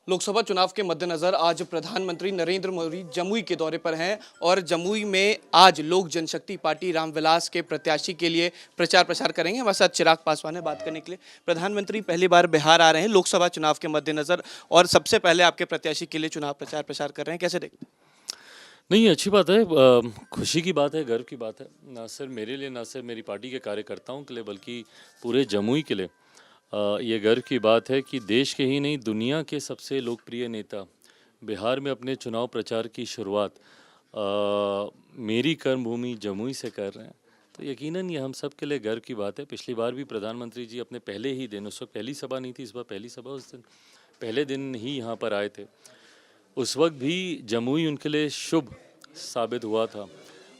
लोकसभा चुनाव के मद्देनजर आज प्रधानमंत्री नरेंद्र मोदी जमुई के दौरे पर हैं और जमुई में आज लोक जनशक्ति पार्टी रामविलास के प्रत्याशी के लिए प्रचार प्रसार करेंगे। हमारे साथ चिराग पासवान है बात करने के लिए। प्रधानमंत्री पहली बार बिहार आ रहे हैं लोकसभा चुनाव के मद्देनजर और सबसे पहले आपके प्रत्याशी के लिए चुनाव प्रचार प्रसार कर रहे हैं, कैसे देखते हैं? नहीं, ये अच्छी बात है। खुशी की बात है, गर्व की बात है, ना सिर्फ मेरे लिए, ना सिर्फ मेरी पार्टी के कार्यकर्ताओं के लिए, बल्कि पूरे जमुई के लिए। ये गर्व की बात है कि देश के ही नहीं, दुनिया के सबसे लोकप्रिय नेता बिहार में अपने चुनाव प्रचार की शुरुआत मेरी कर्मभूमि जमुई से कर रहे हैं। तो यकीनन ये हम सब के लिए गर्व की बात है। पिछली बार भी प्रधानमंत्री जी अपने पहले ही दिन, उस वक्त पहली सभा नहीं थी, इस बार पहली सभा, उस दिन पहले दिन ही यहाँ पर आए थे। उस वक्त भी जमुई उनके लिए शुभ साबित हुआ था।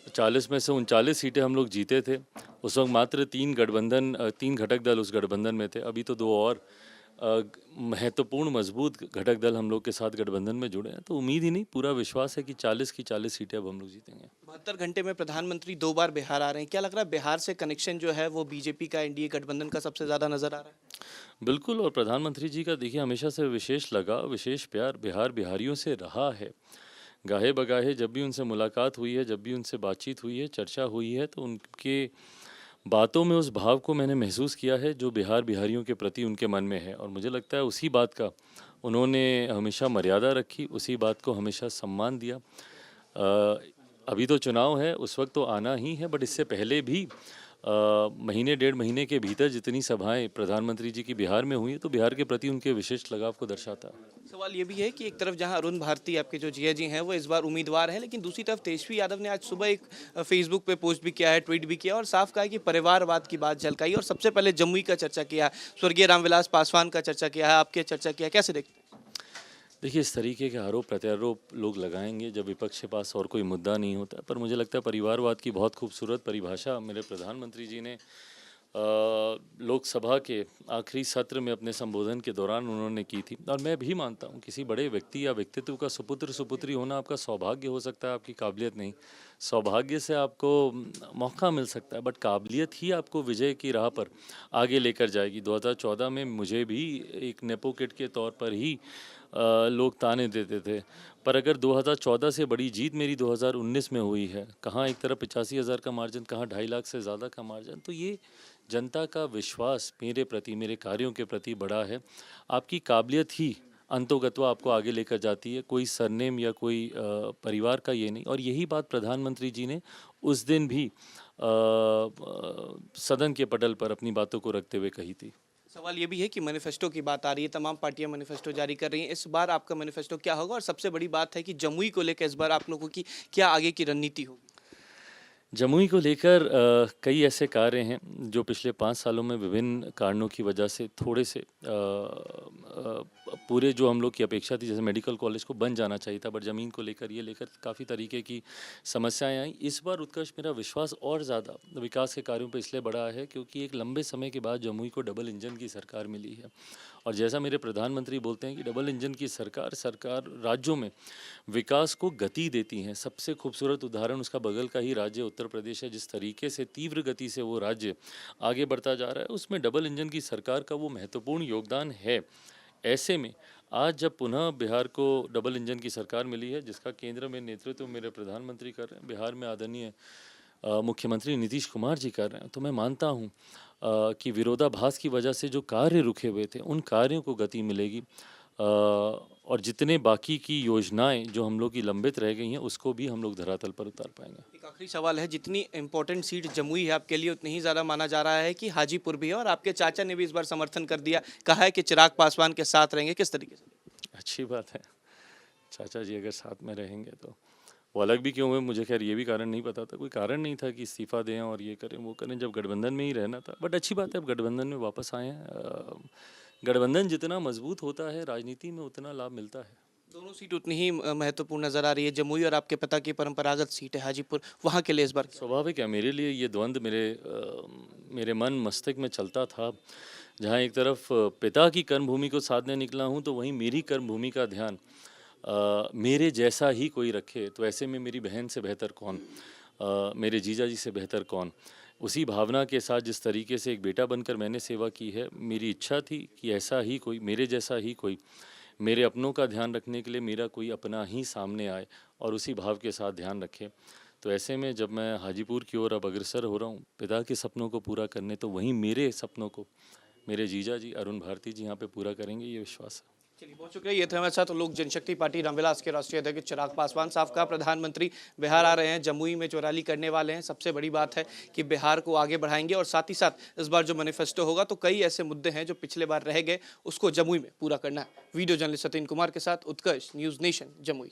40 में से 39 सीटें हम लोग जीते थे। उस वक्त मात्र 3 घटक दल उस गठबंधन में थे। अभी तो 2 और महत्वपूर्ण मजबूत घटक दल हम लोग के साथ गठबंधन में जुड़े हैं। तो उम्मीद ही नहीं, पूरा विश्वास है कि 40 की 40 सीटें अब हम लोग जीतेंगे। 72 घंटे में प्रधानमंत्री 2 बार बिहार आ रहे हैं, क्या लग रहा है बिहार से कनेक्शन जो है वो बीजेपी का एनडीए गठबंधन का सबसे ज़्यादा नजर आ रहा है? बिल्कुल, और प्रधानमंत्री जी का देखिए हमेशा से विशेष लगाव, विशेष प्यार बिहार बिहारियों से रहा है। गाहे बगाहे जब भी उनसे मुलाकात हुई है, जब भी उनसे बातचीत हुई है, चर्चा हुई है, तो उनके बातों में उस भाव को मैंने महसूस किया है जो बिहार बिहारियों के प्रति उनके मन में है। और मुझे लगता है उसी बात का उन्होंने हमेशा मर्यादा रखी, उसी बात को हमेशा सम्मान दिया। अभी तो चुनाव है, उस वक्त तो आना ही है, बट इससे पहले भी महीने 1.5 महीने के भीतर जितनी सभाएं प्रधानमंत्री जी की बिहार में हुई, तो बिहार के प्रति उनके विशेष लगाव को दर्शाता है। सवाल ये भी है कि एक तरफ जहां अरुण भारती आपके जो जीजा जी हैं वो इस बार उम्मीदवार हैं, लेकिन दूसरी तरफ तेजस्वी यादव ने आज सुबह एक फेसबुक पे पोस्ट भी किया है, ट्वीट भी किया और साफ कहा है कि परिवारवाद की बात झलकाई और सबसे पहले जमुई का चर्चा किया, स्वर्गीय रामविलास पासवान का चर्चा किया है, आपके चर्चा किया, कैसे देखते हैं? देखिए, इस तरीके के आरोप प्रत्यारोप लोग लगाएंगे जब विपक्ष के पास और कोई मुद्दा नहीं होता। पर मुझे लगता है परिवारवाद की बहुत खूबसूरत परिभाषा मेरे प्रधानमंत्री जी ने लोकसभा के आखिरी सत्र में अपने संबोधन के दौरान उन्होंने की थी। और मैं भी मानता हूँ किसी बड़े व्यक्ति या व्यक्तित्व का सुपुत्र सुपुत्री होना आपका सौभाग्य हो सकता है, आपकी काबिलियत नहीं। सौभाग्य से आपको मौका मिल सकता है, बट काबिलियत ही आपको विजय की राह पर आगे लेकर जाएगी। 2014 में मुझे भी एक नेपो किड के तौर पर ही लोग ताने देते थे, पर अगर 2014 से बड़ी जीत मेरी 2019 में हुई है, कहाँ एक तरफ 85,000 का मार्जिन, कहाँ 2.5 लाख से ज़्यादा का मार्जिन, तो ये जनता का विश्वास मेरे प्रति, मेरे कार्यों के प्रति बड़ा है। आपकी काबिलियत ही अंतोगत्वा आपको आगे लेकर जाती है, कोई सरनेम या कोई परिवार का ये नहीं। और यही बात प्रधानमंत्री जी ने उस दिन भी सदन के पटल पर अपनी बातों को रखते हुए कही थी। सवाल ये भी है कि मैनिफेस्टो की बात आ रही है, तमाम पार्टियां मैनिफेस्टो जारी कर रही हैं, इस बार आपका मैनिफेस्टो क्या होगा और सबसे बड़ी बात है कि जमुई को लेकर इस बार आप लोगों की क्या आगे की रणनीति होगी? जमुई को लेकर कई ऐसे कार्य हैं जो पिछले 5 सालों में विभिन्न कारणों की वजह से थोड़े से पूरे जो हम लोग की अपेक्षा थी, जैसे मेडिकल कॉलेज को बन जाना चाहिए था, बट ज़मीन को लेकर ये लेकर काफ़ी तरीके की समस्याएं आई। इस बार उत्कर्ष मेरा विश्वास और ज़्यादा विकास के कार्यों पर इसलिए बढ़ा है क्योंकि एक लंबे समय के बाद जमुई को डबल इंजन की सरकार मिली है। और जैसा मेरे प्रधानमंत्री बोलते हैं कि डबल इंजन की सरकार राज्यों में विकास को गति देती हैं। सबसे खूबसूरत उदाहरण उसका बगल का ही राज्य उत्तर प्रदेश है। जिस तरीके से तीव्र गति से वो राज्य आगे बढ़ता जा रहा है, उसमें डबल इंजन की सरकार का वो महत्वपूर्ण योगदान है। ऐसे में आज जब पुनः बिहार को डबल इंजन की सरकार मिली है, जिसका केंद्र में नेतृत्व मेरे प्रधानमंत्री कर रहे हैं, बिहार में आदरणीय मुख्यमंत्री नीतीश कुमार जी कर रहे हैं, तो मैं मानता हूँ कि विरोधाभास की वजह से जो कार्य रुके हुए थे, उन कार्यों को गति मिलेगी। और जितने बाकी की योजनाएं जो हम लोग की लंबित रह गई हैं, उसको भी हम लोग धरातल पर उतार पाएंगे। एक आखिरी सवाल है, जितनी इंपॉर्टेंट सीट जमुई है आपके लिए, उतनी ही ज़्यादा माना जा रहा है कि हाजीपुर भी है और आपके चाचा ने भी इस बार समर्थन कर दिया, कहा है कि चिराग पासवान के साथ रहेंगे, किस तरीके से? अच्छी बात है, चाचा जी अगर साथ में रहेंगे तो वो अलग भी क्यों हुए, मुझे खैर ये भी कारण नहीं पता था। कोई कारण नहीं था कि इस्तीफा दें और ये करें वो करें, जब गठबंधन में ही रहना था। बट अच्छी बात है, अब गठबंधन में वापस आए हैं। गठबंधन जितना मजबूत होता है राजनीति में, उतना लाभ मिलता है। दोनों सीट उतनी ही महत्वपूर्ण नजर आ रही है, जमुई और आपके पिता की परंपरागत सीट है हाजीपुर, वहाँ के लिए इस बार क्या? स्वाभाविक है, मेरे लिए ये द्वंद्व मेरे मन मस्तिष्क में चलता था। जहाँ एक तरफ पिता की कर्मभूमि को साधने निकला हूँ, तो वहीं मेरी कर्मभूमि का ध्यान मेरे जैसा ही कोई रखे, तो ऐसे में मेरी बहन से बेहतर कौन, मेरे जीजा जी से बेहतर कौन। उसी भावना के साथ जिस तरीके से एक बेटा बनकर मैंने सेवा की है, मेरी इच्छा थी कि ऐसा ही कोई, मेरे जैसा ही कोई मेरे अपनों का ध्यान रखने के लिए मेरा कोई अपना ही सामने आए और उसी भाव के साथ ध्यान रखे। तो ऐसे में जब मैं हाजीपुर की ओर अब अग्रसर हो रहा हूँ पिता के सपनों को पूरा करने, तो वहीं मेरे सपनों को मेरे जीजा जी अरुण भारती जी यहाँ पे पूरा करेंगे, ये विश्वास है। चलिए, बहुत शुक्रिया। ये थे हमारे साथ लोक जनशक्ति पार्टी रामविलास के राष्ट्रीय अध्यक्ष चिराग पासवान साहब का। प्रधानमंत्री बिहार आ रहे हैं, जमुई में जो रैली करने वाले हैं। सबसे बड़ी बात है कि बिहार को आगे बढ़ाएंगे और साथ ही साथ इस बार जो मैनिफेस्टो होगा तो कई ऐसे मुद्दे हैं जो पिछले बार रह गए, उसको जमुई में पूरा करना है। वीडियो जर्नलिस्ट सतीन कुमार के साथ उत्कर्ष, न्यूज़ नेशन, जमुई।